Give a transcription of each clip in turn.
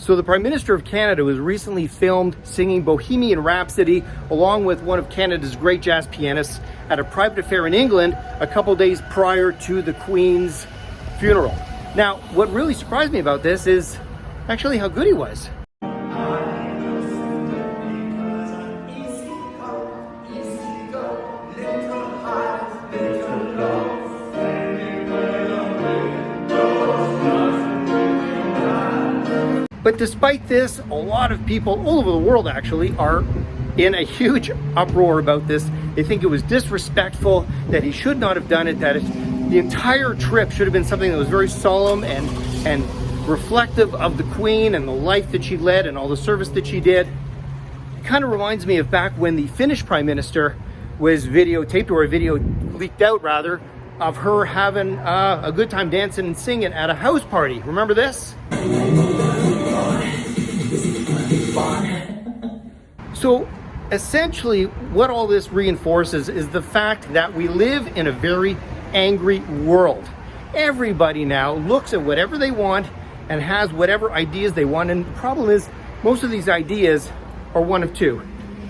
So the Prime Minister of Canada was recently filmed singing Bohemian Rhapsody along with one of Canada's great jazz pianists at a private affair in England a couple days prior to the Queen's funeral. Now, what really surprised me about this is actually how good he was. But despite this, a lot of people all over the world actually are in a huge uproar about this. They think it was disrespectful, that he should not have done it, that the entire trip should have been something that was very solemn and reflective of the Queen and the life that she led and all the service that she did. It kind of reminds me of back when the Finnish Prime Minister was videotaped, or a video leaked out rather, of her having a good time dancing and singing at a house party. Remember this? So essentially what all this reinforces is the fact that we live in a very angry world. Everybody now looks at whatever they want and has whatever ideas they want, and the problem is most of these ideas are one of two.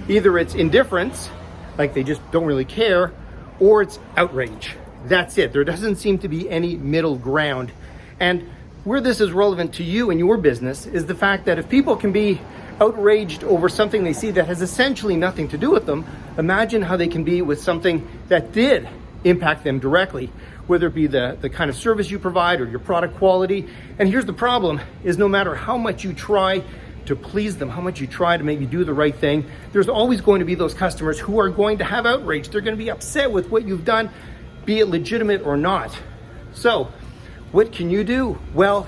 Either it's indifference, like they just don't really care, or it's outrage. That's it. There doesn't seem to be any middle ground. And where this is relevant to you and your business is the fact that if people can be outraged over something they see that has essentially nothing to do with them, imagine how they can be with something that did impact them directly, whether it be the kind of service you provide or your product quality. And here's the problem, is no matter how much you try to please them, how much you try to maybe do the right thing, there's always going to be those customers who are going to have outrage. They're going to be upset with what you've done, be it legitimate or not. So what can you do? Well,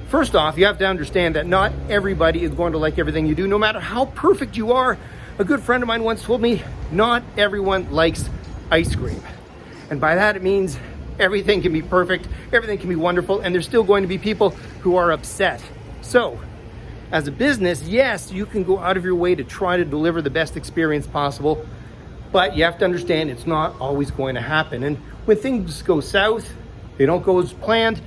first off, you have to understand that not everybody is going to like everything you do, no matter how perfect you are. A good friend of mine once told me, not everyone likes ice cream. And by that it means everything can be perfect, everything can be wonderful, and there's still going to be people who are upset. So, as a business, yes, you can go out of your way to try to deliver the best experience possible, but you have to understand it's not always going to happen. And when things go south, they don't go as planned,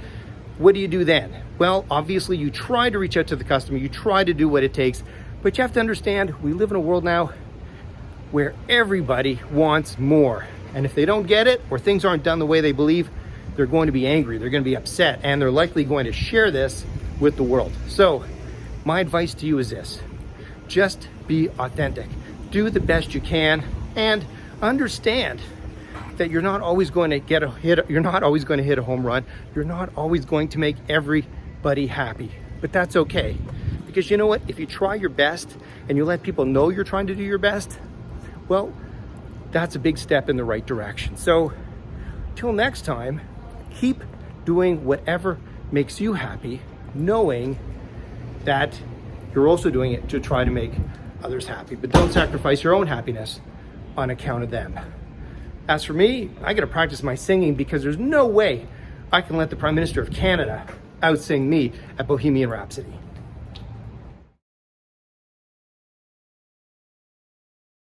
what do you do then? Well, obviously you try to reach out to the customer, you try to do what it takes, but you have to understand we live in a world now where everybody wants more. And if they don't get it, or things aren't done the way they believe, they're going to be angry, they're going to be upset, and they're likely going to share this with the world. So my advice to you is this: just be authentic, do the best you can, and understand that you're not always going to get a hit, you're not always going to hit a home run, you're not always going to make everybody happy, but that's okay. Because you know what, if you try your best and you let people know you're trying to do your best, well, that's a big step in the right direction. So till next time, keep doing whatever makes you happy, knowing that you're also doing it to try to make others happy, but don't sacrifice your own happiness on account of them. As for me, I gotta practice my singing, because there's no way I can let the Prime Minister of Canada out-sing me at Bohemian Rhapsody.